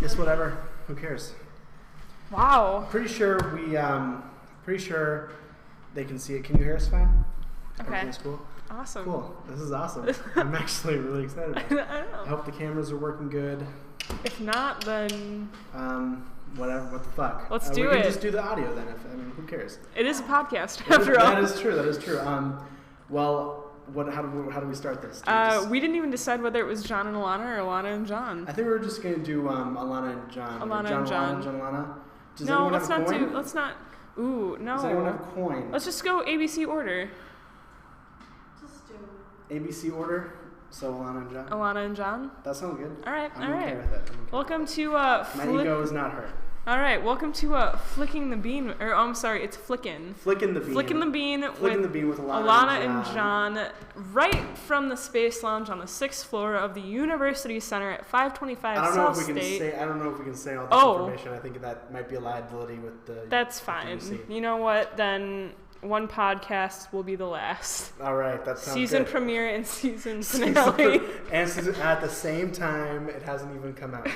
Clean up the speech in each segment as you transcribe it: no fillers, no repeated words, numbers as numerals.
It's whatever. Who cares? Wow. Pretty sure they can see it. Can you hear us fine? Okay. Everything's cool? Awesome. Cool. This is awesome. I'm actually really excited about it. I know. I hope the cameras are working good. If not, then... Whatever. What the fuck? Let's do we it. can just do the audio then. Who cares? It is a podcast, after all. That is true. Well... How do we start this? We didn't even decide whether it was John and Alana or Alana and John. I think we were just gonna do Alana and John. John, Alana. No, let's not do. Let's not. Ooh, no. Does anyone have a coin? Let's just go ABC order. Just do ABC order. So Alana and John. Alana and John. That sounds good. All right. I'm okay with it. Welcome to My ego is not hurt. All right, welcome to Flicking the Bean, or I'm sorry, it's Flickin. Flickin the Bean. Flicking the Bean with Alana and John, right from the Space Lounge on the 6th floor of the University Center at 525 South State. I don't know if we can say all this information. I think that might be a liability with the... That's fine. You know what, then one podcast will be the last. All right, that sounds Season good. premiere and season finale. And at the same time, it hasn't even come out.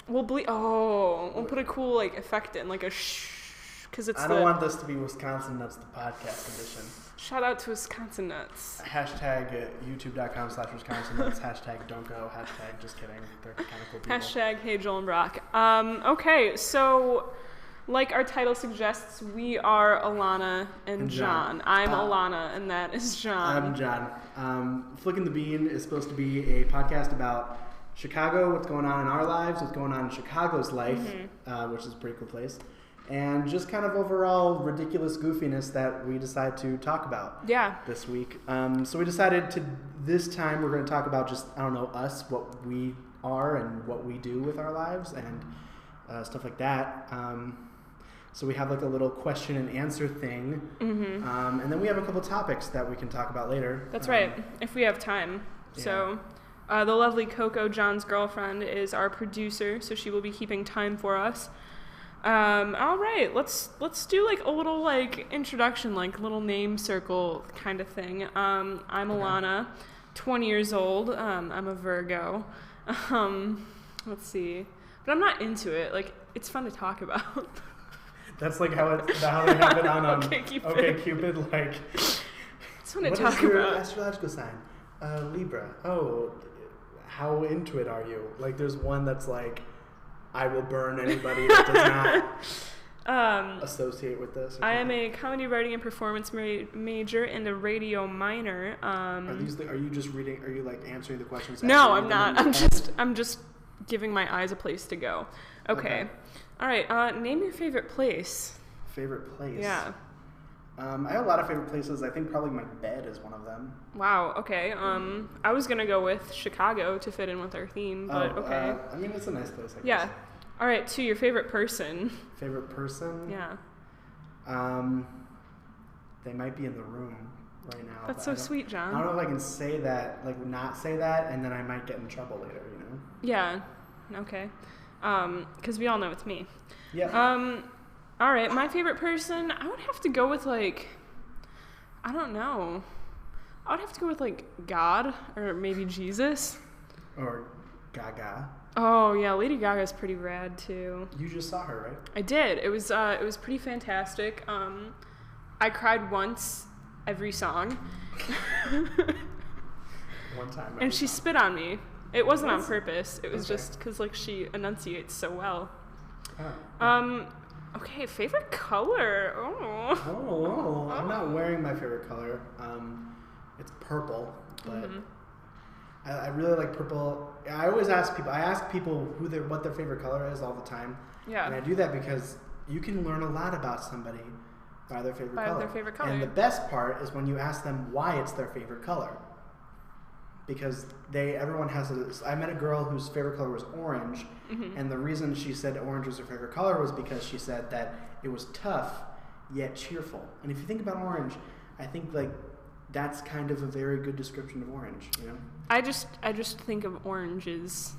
We'll put a cool effect in, like a shh, because it's. I don't want this to be Wisconsin Nuts, the podcast edition. Shout out to Wisconsin Nuts. Hashtag YouTube.com/Wisconsin Nuts. Hashtag don't go. Hashtag just kidding. They're kind of cool people. Hashtag Hey Joel and Brock. Okay, so like our title suggests, we are Alana and John. I'm Alana, and that is John. I'm John. Flickin' the Bean is supposed to be a podcast about Chicago, what's going on in our lives, what's going on in Chicago's life, which is a pretty cool place, and just kind of overall ridiculous goofiness that we decide to talk about this week. So we decided this time we're going to talk about just, us, what we are and what we do with our lives and stuff like that. So we have a little question and answer thing, and then we have a couple topics that we can talk about later. That's right, if we have time. Yeah. So... the lovely Coco, John's girlfriend, is our producer, so she will be keeping time for us. All right, let's do a little introduction, little name circle kind of thing. I'm Alana, 20 years old. I'm a Virgo. Let's see, but I'm not into it. It's fun to talk about. That's how they have it on OkCupid. It's fun to talk about. What is your astrological sign? Libra. Oh. How into it are you? There's one that's I will burn anybody that does not associate with this. I am a comedy writing and performance major and a radio minor. Are you just reading? Are you answering the questions? No, I'm not. I'm just giving my eyes a place to go. Okay. All right. Name your favorite place. Favorite place? Yeah. I have a lot of favorite places. I think probably my bed is one of them. Wow, okay. I was going to go with Chicago to fit in with our theme, but okay. It's a nice place, I guess. Yeah. All right, to your favorite person. Favorite person? Yeah. They might be in the room right now. That's so sweet, John. I don't know if I can say that, not say that, and then I might get in trouble later, Yeah, okay. Because we all know it's me. Yeah. All right, my favorite person, I would have to go with I don't know. I would have to go with God or maybe Jesus. Or Gaga. Oh yeah, Lady Gaga's pretty rad too. You just saw her, right? I did. It was pretty fantastic. I cried once every song. One time. And she spit on me. It wasn't on purpose. It was just because she enunciates so well. Oh. Okay, favorite color. Oh, I'm not wearing my favorite color. It's purple, but I really like purple. I always ask people. I ask people what their favorite color is all the time. Yeah. And I do that because you can learn a lot about somebody by their favorite color. And the best part is when you ask them why it's their favorite color. Because everyone has I met a girl whose favorite color was orange, and the reason she said orange was her favorite color was because she said that it was tough yet cheerful. And if you think about orange, I think that's kind of a very good description of orange, I just think of oranges.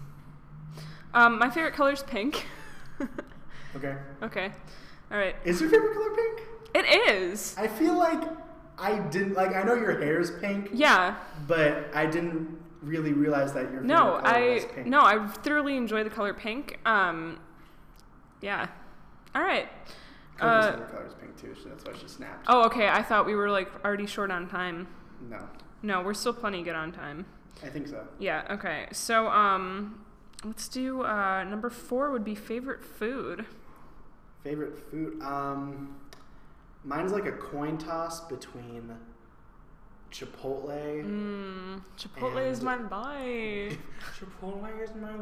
My favorite color is pink. Okay. Okay. All right. Is your favorite color pink? It is. I feel I didn't I know your hair is pink. Yeah. But I didn't really realize that your favorite color was pink. No, I thoroughly enjoy the color pink. Yeah. All right. Coco's favorite color is pink too, so that's why she snapped. Oh, okay. I thought we were like already short on time. No, we're still plenty good on time. I think so. Yeah. Okay. So let's do number 4 would be favorite food. Favorite food. Mine's like a coin toss between Chipotle. Chipotle is my life. Chipotle is my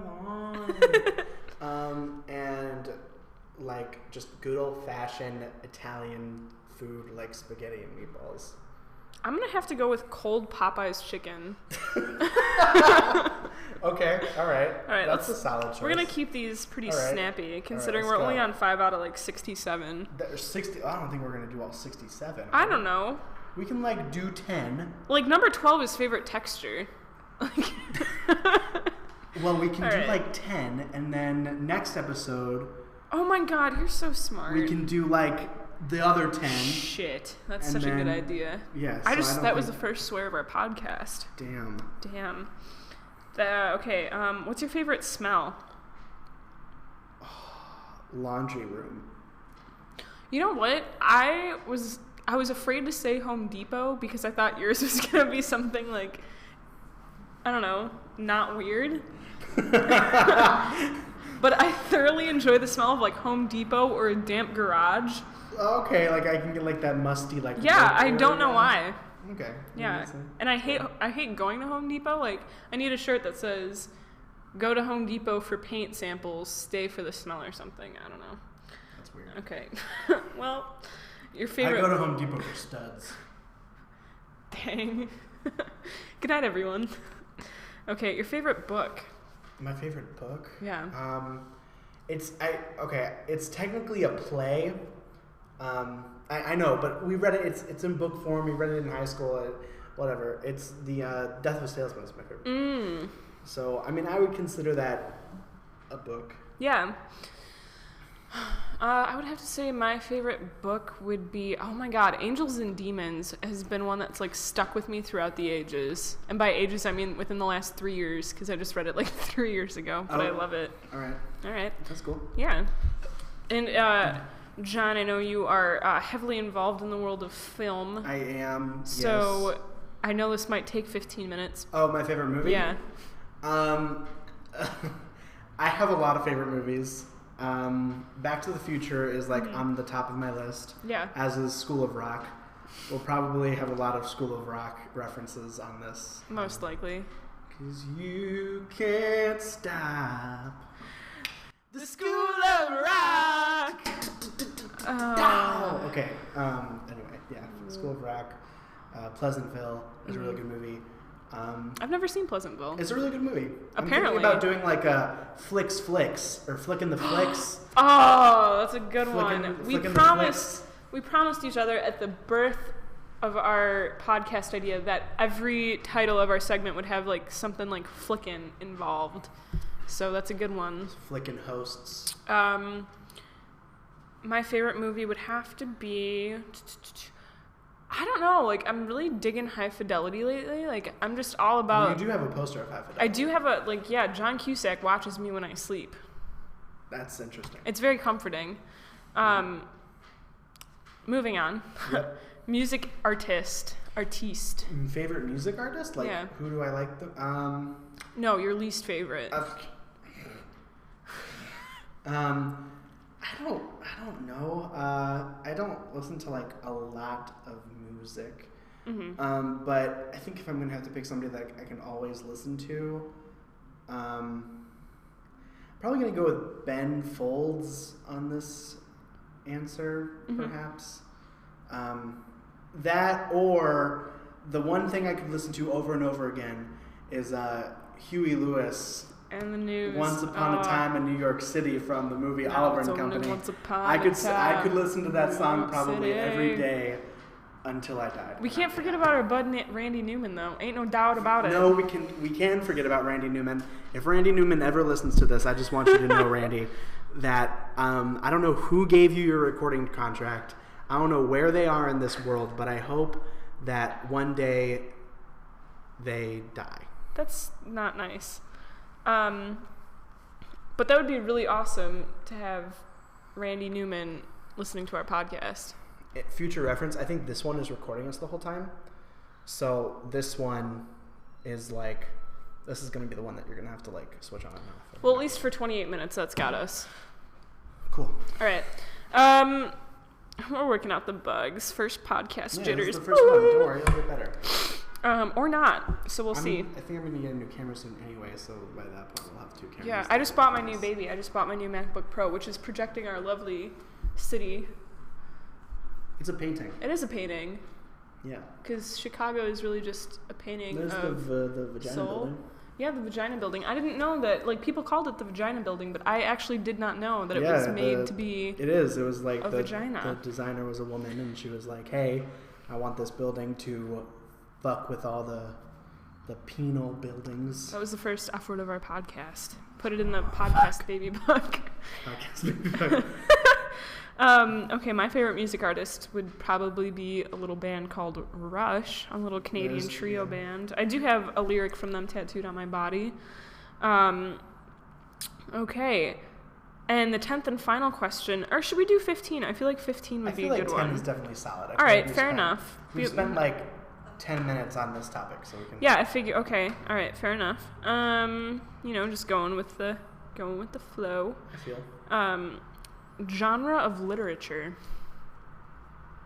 life. And like just good old fashioned Italian food like spaghetti and meatballs. I'm gonna have to go with cold Popeye's chicken. Okay, all right. That's a solid choice. We're gonna keep these pretty snappy, considering we're only on 5 out of like 67. There's 60. I don't think we're gonna do all 67. I don't know. We can like do 10. Like number 12 is favorite texture. Well, we can do like 10, and then next episode. Oh my God, you're so smart. We can do like the other 10. Shit, that's such a good idea. Yeah. So that was the first swear of our podcast. Damn. Okay, what's your favorite smell? Laundry room. You know what? I was afraid to say Home Depot because I thought yours was gonna be something like, I don't know, not weird. But I thoroughly enjoy the smell of like Home Depot or a damp garage. Okay, like I can get like that musty like. Yeah, I don't know why. Okay. Yeah, and I hate going to Home Depot. Like, I need a shirt that says, "Go to Home Depot for paint samples, stay for the smell" or something. I don't know. That's weird. Okay. Well, your favorite. I go to Home Depot for studs. Dang. Good night, everyone. Okay, your favorite book. My favorite book? Yeah. It's technically a play. I know, but we read it. It's in book form. We read it in high school. Whatever. It's the Death of a Salesman is my favorite. So I mean, I would consider that a book. Yeah. I would have to say my favorite book would be, oh my God, Angels and Demons has been one that's like stuck with me throughout the ages. And by ages, I mean within the last 3 years, because I just read it like 3 years ago, but I love it. All right. That's cool. Yeah. And John, I know you are heavily involved in the world of film. I am, So yes. I know this might take 15 minutes. Oh, my favorite movie? Yeah. I have a lot of favorite movies. Back to the Future is like on the top of my list. Yeah. As is School of Rock. We'll probably have a lot of School of Rock references on this. Most likely. 'Cause you can't stop the School of Rock. Oh. Okay. Anyway, yeah. School of Rock. Pleasantville is a really good movie. I've never seen Pleasantville. It's a really good movie. Apparently. I'm thinking about doing like a Flicks or Flickin' the Flicks. Oh, that's a good Flickin' one. We promised each other at the birth of our podcast idea that every title of our segment would have like something like Flickin' involved. So that's a good one. Flickin' hosts. My favorite movie would have to be, I don't know, like I'm really digging High Fidelity lately. Like I'm just all about. Well, you do have a poster of High Fidelity. I do have a John Cusack watches me when I sleep. That's interesting. It's very comforting. Moving on. Yep. Music artiste. Favorite music artist? Like yeah. Who do I like? No, your least favorite. I don't know. I don't listen to like a lot of music. Mm-hmm. But I think if I'm gonna have to pick somebody that I can always listen to, probably gonna go with Ben Folds on this answer, perhaps. That or the one thing I could listen to over and over again is Huey Lewis. And the News. Once Upon a Time in New York City from the movie Oliver and Company. I could listen to that song probably every day until I died. We can't forget about our bud Randy Newman though. Ain't no doubt about it. No, we can forget about Randy Newman. If Randy Newman ever listens to this, I just want you to know, Randy, that I don't know who gave you your recording contract. I don't know where they are in this world, but I hope that one day they die. That's not nice. But that would be really awesome to have Randy Newman listening to our podcast. Future reference, I think this one is recording us the whole time. So this one is like, this is going to be the one that you're going to have to like switch on and off. Well, at least for 28 minutes, that's got us. Cool. All right. We're working out the bugs. First podcast jitters. This is the first one. Don't worry, it'll get better. Or not. So we'll see. I think I'm going to get a new camera soon anyway, so by that point we'll have 2 cameras. Yeah, I just bought my new baby. I just bought my new MacBook Pro, which is projecting our lovely city. It's a painting. It is a painting. Yeah. Because Chicago is really just a painting There's of the Vagina soul. Building. Yeah, the Vagina Building. I didn't know that, like, people called it the Vagina Building, but I actually did not know that it was made to be It is. It was like a vagina. The designer was a woman, and she was like, hey, I want this building to fuck with all the penal buildings. That was the first F word of our podcast. Put it in the podcast baby book. Podcast baby book. Okay, my favorite music artist would probably be a little band called Rush, a little Canadian trio band. I do have a lyric from them tattooed on my body. Okay, and the 10th and final question, or should we do 15? I feel like 15 would be a good one. I feel like 10 is definitely solid. All right, fair enough. We spent like 10 minutes on this topic, so we can... Yeah, I figure, okay, all right, fair enough. Just going with the flow. I feel. Genre of literature.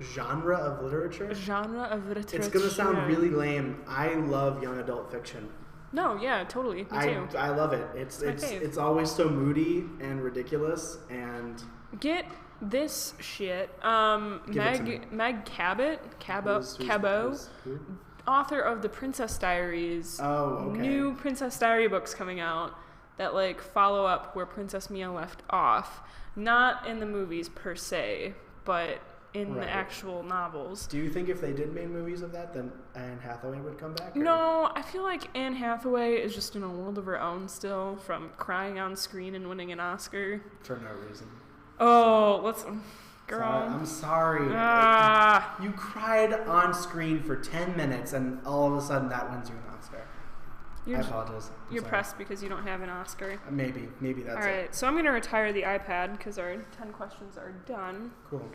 Genre of literature? Genre of literature. It's going to sound really lame. I love young adult fiction. No, yeah, totally. Me too. I love it. It's always so moody and ridiculous and... Get this shit. Meg Cabot, author of the Princess Diaries. Oh, okay. New Princess Diary books coming out that like follow up where Princess Mia left off. Not in the movies per se, but in the actual novels. Do you think if they did make movies of that, then Anne Hathaway would come back? Or? No, I feel like Anne Hathaway is just in a world of her own still, from crying on screen and winning an Oscar. For no reason. Oh, girl. Sorry, I'm sorry. You cried on screen for 10 minutes, and all of a sudden that wins you an Oscar. I apologize. You're pressed because you don't have an Oscar. Maybe that's it. All right, so I'm going to retire the iPad because our 10 questions are done. Cool.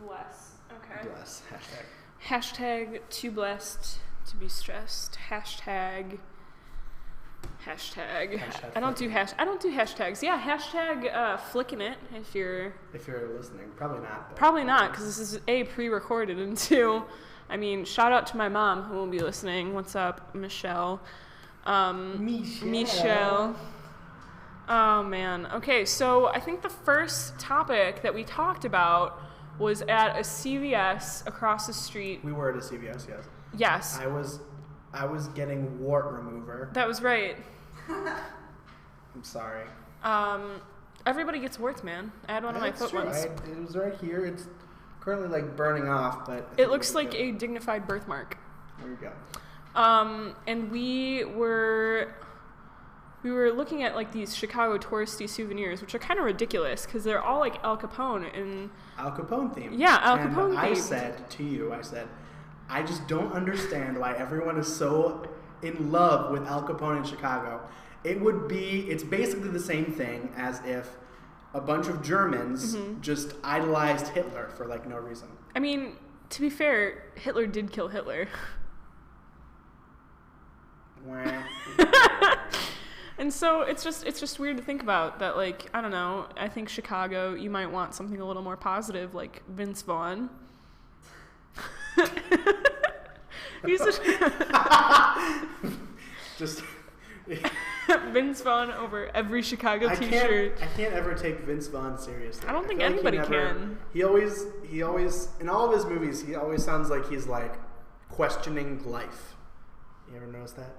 Bless. Okay. Bless. Hashtag too blessed to be stressed. Hashtag. I don't do hashtags. Yeah, hashtag flicking it if you're listening. Probably not. Probably not, because this is A, pre-recorded, and 2, I mean, shout out to my mom who will be listening. What's up, Michelle? Michelle. Oh, man. Okay, so I think the first topic that we talked about was at a CVS across the street. We were at a CVS, yes. Yes. I was getting wart remover. That was right. I'm sorry. Everybody gets warts, man. I had one on my foot once. It was right here. It's currently like burning off, but it looks like a dignified birthmark. There you go. And we were looking at like these Chicago touristy souvenirs, which are kind of ridiculous because they're all like Al Capone and Al Capone themed. Yeah, Al Capone themed. I said to you, I just don't understand why everyone is so in love with Al Capone in Chicago. It's basically the same thing as if a bunch of Germans just idolized Hitler for like no reason. I mean, to be fair, Hitler did kill Hitler. And so it's just weird to think about that, like, I don't know, I think Chicago, you might want something a little more positive, like Vince Vaughn. Just Vince Vaughn over every Chicago t-shirt. I can't ever take Vince Vaughn seriously. I don't think anybody can. He always in all of his movies, he always sounds like he's like questioning life. You ever notice that?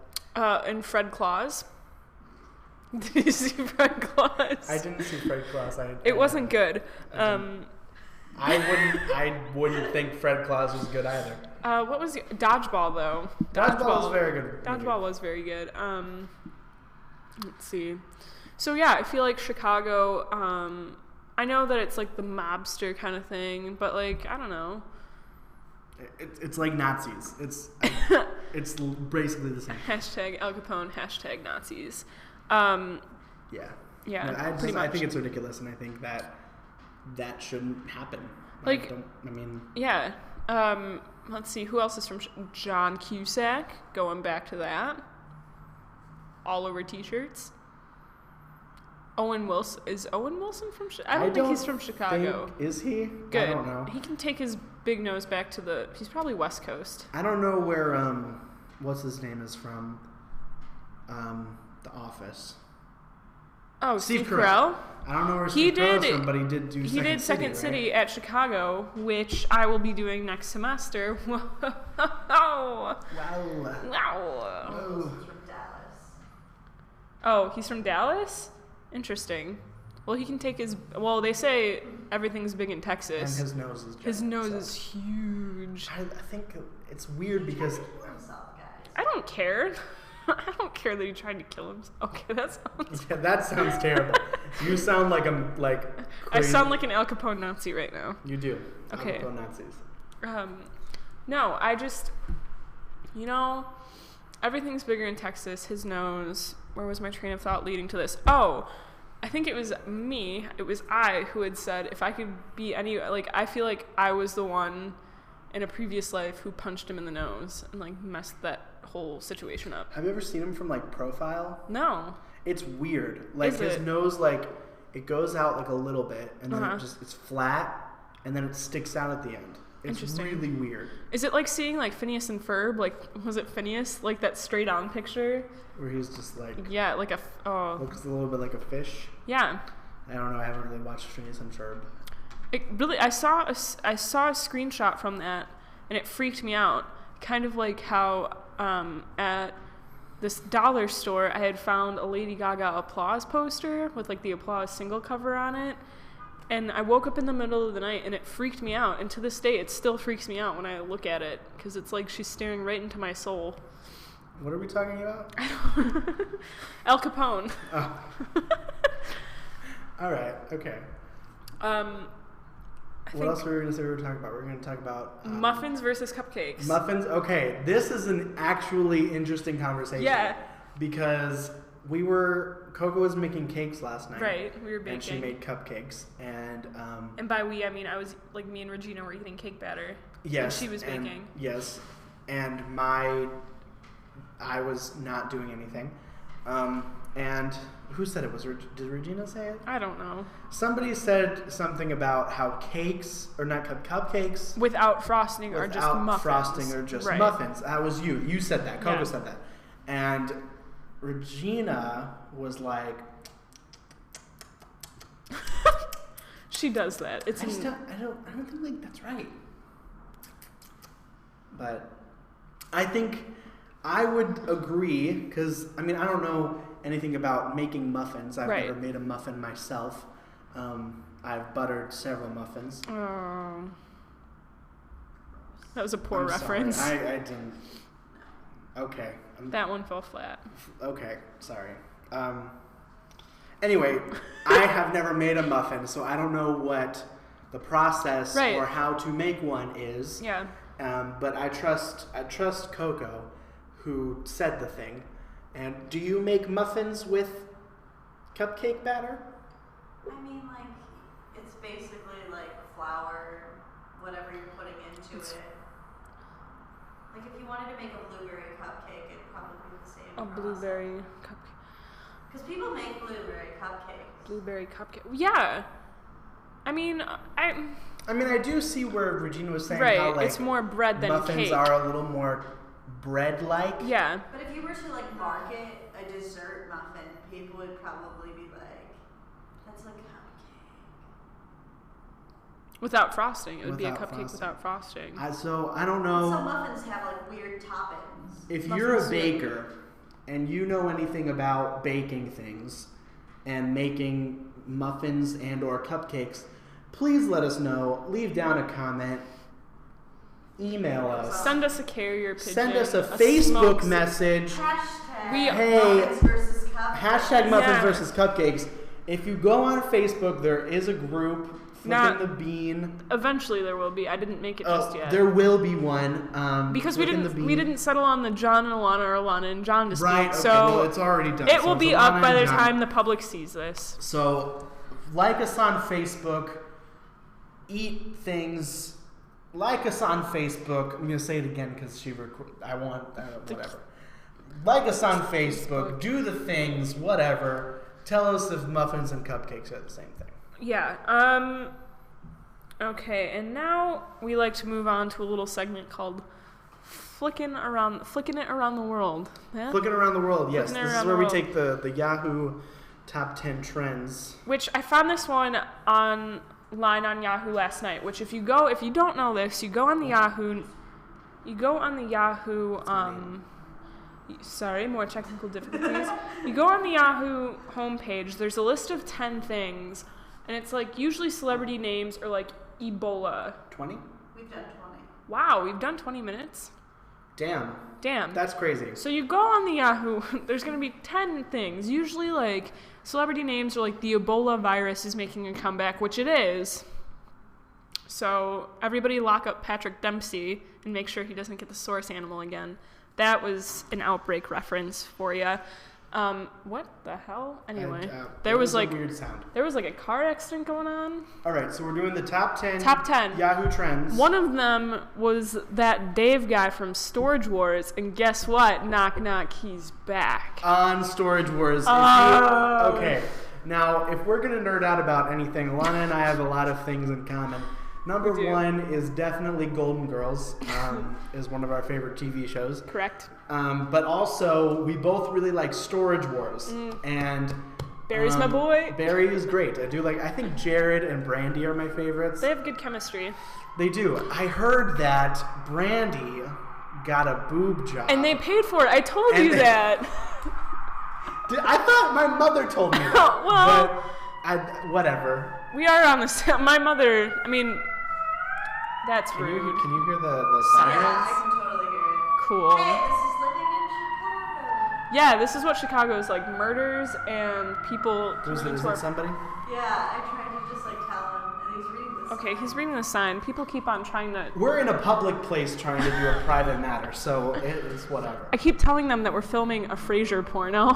And Fred Claus. Did you see Fred Claus? I didn't see Fred Claus. It wasn't good. I wouldn't think Fred Claus was good either. What was Dodgeball though? Dodgeball was very good. Dodgeball was very good. Let's see. So yeah, I feel like Chicago. I know that it's like the mobster kind of thing, but like I don't know. It's like Nazis. It's It's basically the same. Hashtag Al Capone, hashtag Nazis. Yeah. Yeah, No, I think it's ridiculous, and I think that shouldn't happen. Yeah. Let's see, who else is from John Cusack, going back to that. All over t-shirts. Owen Wilson. Is Owen Wilson from Chicago? I don't think he's from Chicago. Is he? Good. I don't know. He can take his big nose back to he's probably West Coast. I don't know where, what's his name is from, The Office. Oh, Steve Carell? I don't know where Steve Carell's from, but he did do Second City at Chicago, which I will be doing next semester. Whoa. Wow. He's from Dallas. Oh, he's from Dallas? Interesting. Well, he can take they say everything's big in Texas. And his nose is giant. His nose is huge. I think it's weird because... I don't care. I don't care that he tried to kill himself. Okay, that sounds... Yeah, that sounds terrible. You sound like crazy. I sound like an Al Capone Nazi right now. You do. Okay. Al Capone Nazis. No, I just... everything's bigger in Texas. His nose... Where was my train of thought leading to this? Oh, I think it was I who had said if I could be I feel like I was the one in a previous life who punched him in the nose and messed that whole situation up. Have you ever seen him from profile? No. It's weird. His nose it goes out a little bit and then it's flat and then it sticks out at the end. It's really weird. Is it like seeing Phineas and Ferb? Was it Phineas? That straight on picture? Where he's just yeah, looks a little bit like a fish. Yeah. I don't know. I haven't really watched Phineas and Ferb. It really, I saw a screenshot from that and it freaked me out. Kind of like how at this dollar store I had found a Lady Gaga Applause poster with the Applause single cover on it. And I woke up in the middle of the night and it freaked me out. And to this day, it still freaks me out when I look at it because it's like she's staring right into my soul. What are we talking about? Al Capone. Oh. All right. Okay. What else were we going to say we were talking about? We're going to talk about... muffins versus cupcakes. Muffins. Okay. This is an actually interesting conversation. Yeah. Because Coco was making cakes last night. Right. We were baking. And she made cupcakes. And by we, I mean I was, me and Regina were eating cake batter. Yes. And she was baking. Yes. And I was not doing anything. And who said it? Did Regina say it? I don't know. Somebody said something about how cakes, or not cupcakes. Without frosting are just muffins. Without frosting are just muffins. That was you. You said that. Coco said that. And Regina was like... She does that. I don't think that's right. But I think I would agree, because, I don't know anything about making muffins. I've never made a muffin myself. I've buttered several muffins. Oh. That was a poor reference. Sorry. I didn't. Okay. That one fell flat. Okay. Sorry. Anyway, I have never made a muffin, so I don't know what the process or how to make one is. Yeah. But I trust Coco, who said the thing. And do you make muffins with cupcake batter? It's basically flour, whatever you're putting into it. If you wanted to make a blueberry cupcake, it'd probably be the same process. Blueberry cupcake. Because people make blueberry cupcakes. Blueberry cupcake. Yeah. I do see where Regina was saying how it's more bread than muffins cake. are a little more bread-like. Yeah. But if you were to market a dessert muffin, people would probably be like, "That's a cupcake." Without frosting, it would be a cupcake without frosting. So I don't know. Some muffins have weird toppings. If you're a baker and you know anything about baking things and making muffins and or cupcakes, please let us know. Leave down a comment. Email us. Send us a carrier pigeon. Send us a Facebook message. Muffins versus cupcakes. Hashtag muffins versus cupcakes. If you go on Facebook, there is a group, Flickin' the Bean. Eventually there will be. I didn't make it just yet. There will be one. Because we didn't settle on the John and Alana or Alana and John dispute. Right, okay, so well, it's already done. It will be up by the time the public sees this. So, like us on Facebook, eat things. Like us on Facebook. I'm going to say it again because whatever. Like us on Facebook. Do the things, whatever. Tell us if muffins and cupcakes are the same thing. Yeah. Okay, and now we like to move on to a little segment called Flickin' It Around the World. Yeah? Flickin' Around the World, yes. This is where we take the Yahoo Top 10 Trends. Which I found this one online on Yahoo last night, which if you don't know this, you go on the Yahoo, sorry, more technical difficulties. You go on the Yahoo homepage, there's a list of 10 things, and it's like usually celebrity names or like Ebola. 20? We've done 20. Wow, we've done 20 minutes? Damn. That's crazy. So you go on the Yahoo, there's going to be 10 things, usually like celebrity names or like the Ebola virus is making a comeback, which it is. So everybody lock up Patrick Dempsey and make sure he doesn't get the source animal again. That was an outbreak reference for you. What the hell? Anyway, there was like a weird sound. There was like a car accident going on. All right, so we're doing the top 10 Yahoo Trends. One of them was that Dave guy from Storage Wars, and guess what? Knock knock, he's back on Storage Wars. Okay, now if we're gonna nerd out about anything, Alana and I have a lot of things in common. Number one is definitely Golden Girls, is one of our favorite TV shows. Correct. But also, we both really like Storage Wars. And Barry's my boy. Barry is great. I think Jared and Brandy are my favorites. They have good chemistry. They do. I heard that Brandy got a boob job. And they paid for it. I told you that. I thought my mother told me that. Well, but whatever. We are on the my mother, I mean, that's rude. Can you hear the sirens? Yeah, I can totally hear it. Cool. Hey, this is living in Chicago. Yeah, this is what Chicago is like. Murders and people... Is it somebody? Yeah, I tried to just tell him, and he's reading this. Okay, he's reading the sign. People keep on trying to... We're in a public place trying to do a private matter, so it's whatever. I keep telling them that we're filming a Frasier porno.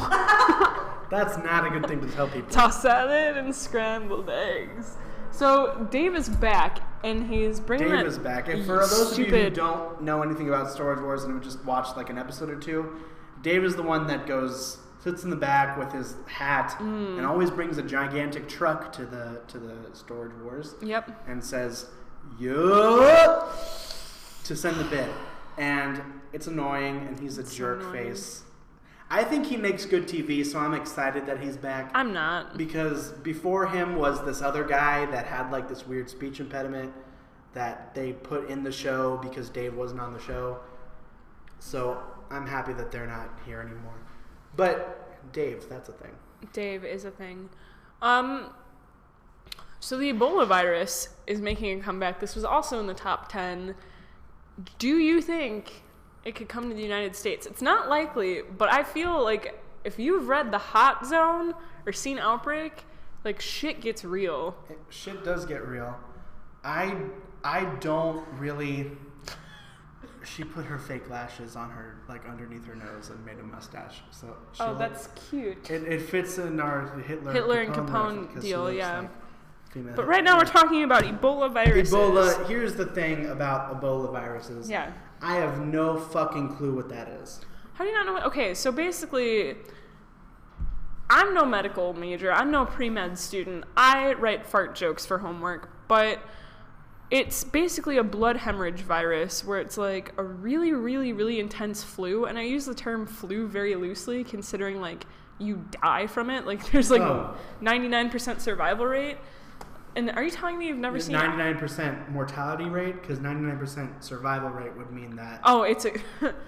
That's not a good thing to tell people. Toss salad and scrambled eggs. So Dave is back, and he's bringing Dave is back. And for those of you who don't know anything about Storage Wars and have just watched an episode or two, Dave is the one that sits in the back with his hat and always brings a gigantic truck to the Storage Wars. Yep. And says, "Yup," to send the bit. And it's annoying, and he's a jerk face. I think he makes good TV, so I'm excited that he's back. I'm not. Because before him was this other guy that had this weird speech impediment that they put in the show because Dave wasn't on the show. So I'm happy that they're not here anymore. But Dave, that's a thing. Dave is a thing. So the Ebola virus is making a comeback. This was also in the top 10. Do you think it could come to the United States? It's not likely, but I feel like if you've read The Hot Zone or seen Outbreak, shit gets real. Shit does get real. I don't really... She put her fake lashes on her, underneath her nose and made a mustache. So that's cute. It fits in our Hitler and Capone deal, yeah. But right right now we're talking about Ebola viruses. Ebola, here's the thing about Ebola viruses. Yeah. I have no fucking clue what that is. How do you not know? Okay, so basically, I'm no medical major. I'm no pre-med student. I write fart jokes for homework, but it's basically a blood hemorrhage virus where it's a really, really, really intense flu. And I use the term flu very loosely considering you die from it. There's 99% survival rate. And are you telling me you've never seen 99% mortality rate? Because 99% survival rate would mean that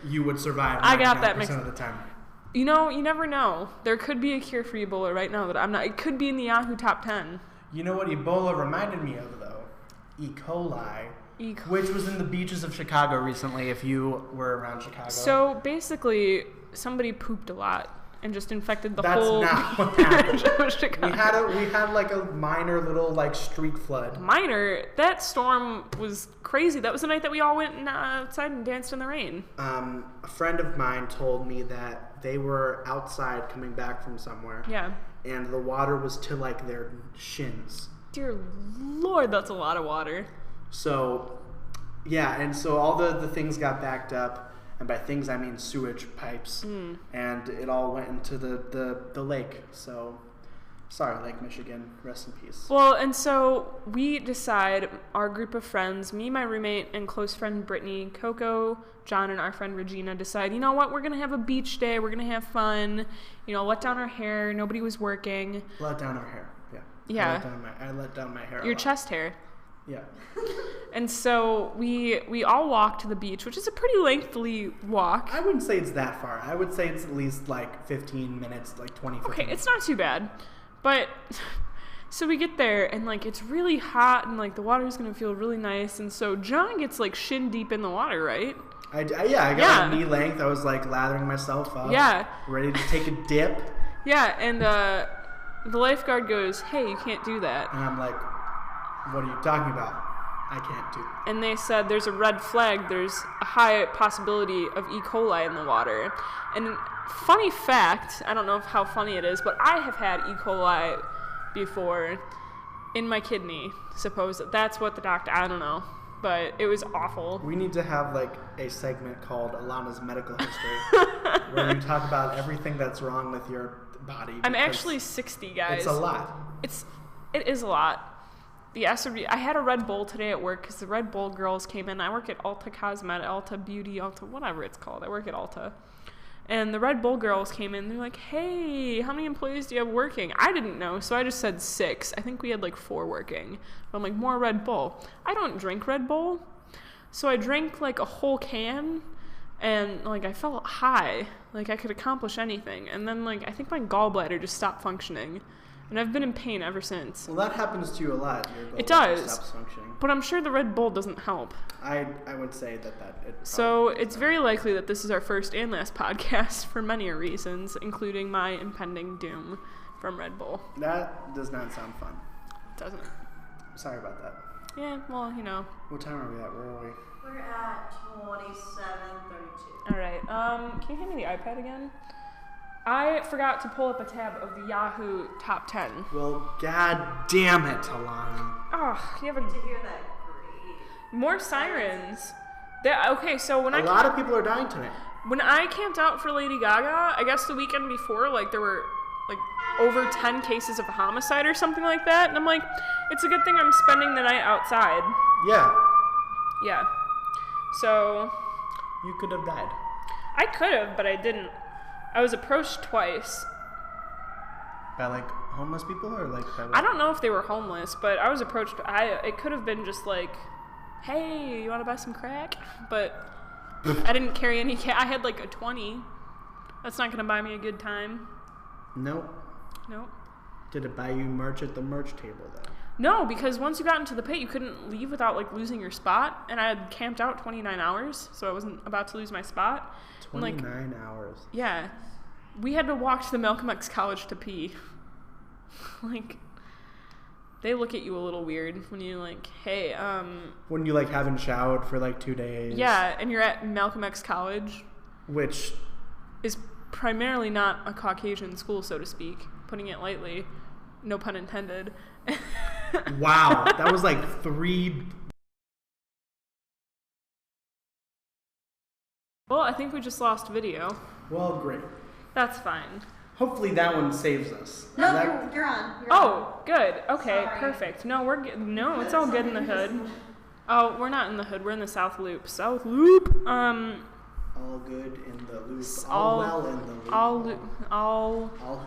you would survive 99% I got that mixed of the time. You never know. There could be a cure for Ebola right now that I'm not. It could be in the Yahoo Top 10. You know what Ebola reminded me of, though? Ecoli. Which was in the beaches of Chicago recently, if you were around Chicago. So basically, somebody pooped a lot. and just infected the That's whole. That's not what happened. of Chicago. We had like a minor little like street flood. Minor. That storm was crazy. That was the night that we all went outside and danced in the rain. A friend of mine told me that they were outside coming back from somewhere. Yeah. And the water was to like their shins. Dear Lord, that's a lot of water. So, yeah, and so all the things got backed up. And by things, I mean sewage pipes. And it all went into the lake. So, sorry, Lake Michigan. Rest in peace. Well, and so we decide, our group of friends, me, my roommate, and close friend Brittany, Coco, John, and our friend Regina decide, you know what, we're going to have a beach day. We're going to have fun. You know, let down our hair. Nobody was working. Let down our hair, yeah. Yeah. I let down my hair. Your chest hair. Yeah. And so we all walked to the beach, which is a pretty lengthy walk. I wouldn't say it's that far. I would say it's at least like 15 minutes, like 20, 15 Okay, minutes. it's not too bad. But so we get there and like it's really hot and like the water's going to feel really nice. And so John gets like shin deep in the water, right? I got like knee length. I was like lathering myself up. Yeah. Ready to take a dip. Yeah, and the lifeguard goes, "Hey, you can't do that." And I'm like, what are you talking about? I can't do that. And they said there's a red flag. There's a high possibility of E. coli in the water. And funny fact, I don't know how funny it is, but I have had E. coli before in my kidney. Suppose that's what the doctor, I don't know. But it was awful. We need to have like a segment called Alana's Medical History where you talk about everything that's wrong with your body. I'm actually 60, guys. It's a lot. It is a lot. I had a Red Bull today at work because the Red Bull girls came in. I work at Ulta Cosmetic, Ulta Beauty, Ulta, whatever it's called. I work at Ulta. And the Red Bull girls came in. They're like, "Hey, how many employees do you have working?" I didn't know, so I just said 6. I think we had like 4 working. But I'm like, more Red Bull. I don't drink Red Bull. So I drank like a whole can. And like I felt high. Like I could accomplish anything. And then like I think my gallbladder just stopped functioning. And I've been in pain ever since. Well, that happens to you a lot. It does. Stops functioning. But I'm sure the Red Bull doesn't help. I would say that it So it's very likely that this is our first and last podcast for many reasons, including my impending doom from Red Bull. That does not sound fun. Doesn't it? Sorry about that. Yeah, well, you know. What time are we at? Where are we? We're at 27:32. All right. Can you hand me the iPad again? I forgot to pull up a tab of the Yahoo Top 10. Well, god damn it, Alana. Oh, you have To hear that, great. more sirens. Okay, so when A lot of people are dying tonight. When I camped out for Lady Gaga, I guess the weekend before, like, there were, like, over 10 cases of homicide or something like that. And I'm like, it's a good thing I'm spending the night outside. Yeah. Yeah. So. You could have died. I could have, but I didn't. I was approached twice. By, like, homeless people or, like, by what? I don't know if they were homeless, but I was approached. It could have been just like, "Hey, you want to buy some crack?" But I didn't carry any I had, like, a 20. That's not going to buy me a good time. Nope. Nope. Did it buy you merch at the merch table, though? No, because once you got into the pit, you couldn't leave without, like, losing your spot. And I had camped out 29 hours, so I wasn't about to lose my spot. 29 hours. Yeah. We had to walk to the Malcolm X College to pee. Like, they look at you a little weird when you're like, "Hey, When you, like, haven't showered for, like, 2 days. Yeah, and you're at Malcolm X College. Which is primarily not a Caucasian school, so to speak. Putting it lightly. No pun intended. Wow. That was, like, 3... Well, I think we just lost video. Well, great. That's fine. Hopefully that one saves us. No, That- you're on. Oh, good. Okay, Sorry. perfect. No, no, it's all good in the hood. Oh, we're not in the hood. We're in the South Loop. South Loop. All good in the loop. All- All well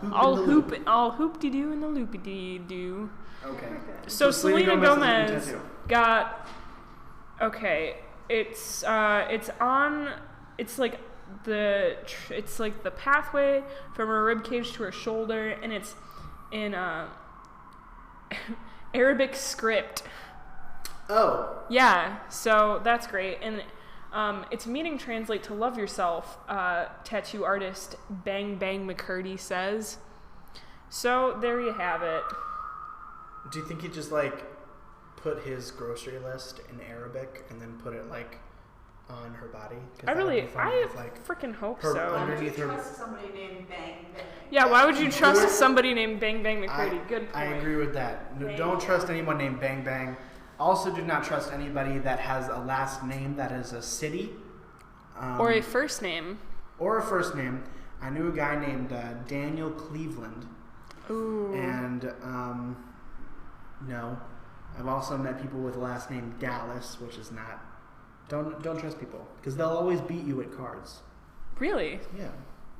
in the loop. All hoop-de-doo in the loopy-dee-doo. Okay. So Selena Gomez has a Gomez tattoo. got. Okay, it's on. It's like the pathway from her rib cage to her shoulder, and it's in Arabic script. Oh. Yeah, so that's great. And Its meaning translate to love yourself, tattoo artist Bang Bang McCurdy says. So there you have it. Do you think he just like put his grocery list in Arabic and then put it like on her body? I freaking hope so. Why would you trust somebody named Bang Bang? Yeah, why would you trust somebody named Bang Bang McCurdy? Good point. I agree with that. No, don't trust anyone named Bang Bang. Also, do not trust anybody that has a last name that is a city. Or a first name. Or a first name. I knew a guy named Daniel Cleveland. Ooh. And, no. I've also met people with the last name Dallas, which is not. Don't trust people, because they'll always beat you at cards. Really? Yeah.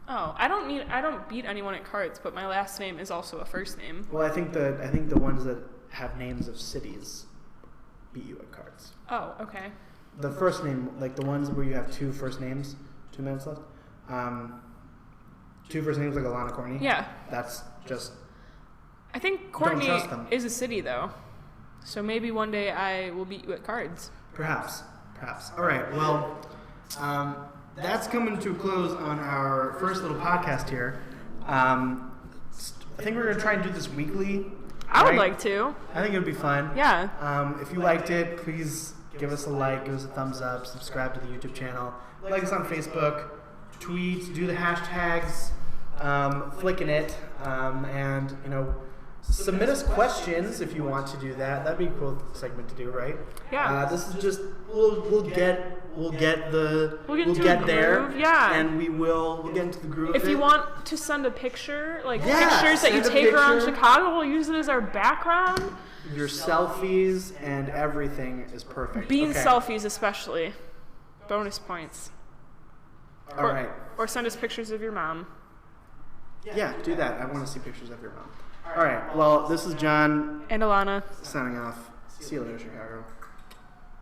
Oh, I don't beat anyone at cards, but my last name is also a first name. Well, I think the ones that have names of cities beat you at cards. Oh, okay. The first name, like the ones where you have 2 first names, 2 minutes left. 2 first names like Alana Courtney. Yeah. That's just. I think Courtney is a city though, so maybe one day I will beat you at cards. Perhaps. All right. Well, that's coming to a close on our first little podcast here. I think we're gonna try and do this weekly. I would like to. I think it would be fun. Yeah. If you liked it, please give us a like, give us a thumbs up, subscribe to the YouTube channel, like us on Facebook, tweet, do the hashtags, Flickin it, and submit us questions if you want to do that. That'd be a cool segment to do, right? Yeah. This is just we'll get there. Yeah. And we'll get into the groove. If you want to send a picture, pictures that you take around Chicago, we'll use it as our background. Your selfies and everything is perfect. Bean selfies especially. Bonus points. All right. Or send us pictures of your mom. Yeah, do that. I want to see pictures of your mom. All right. Well, this is John. And Alana. Signing off. See you later, Chicago.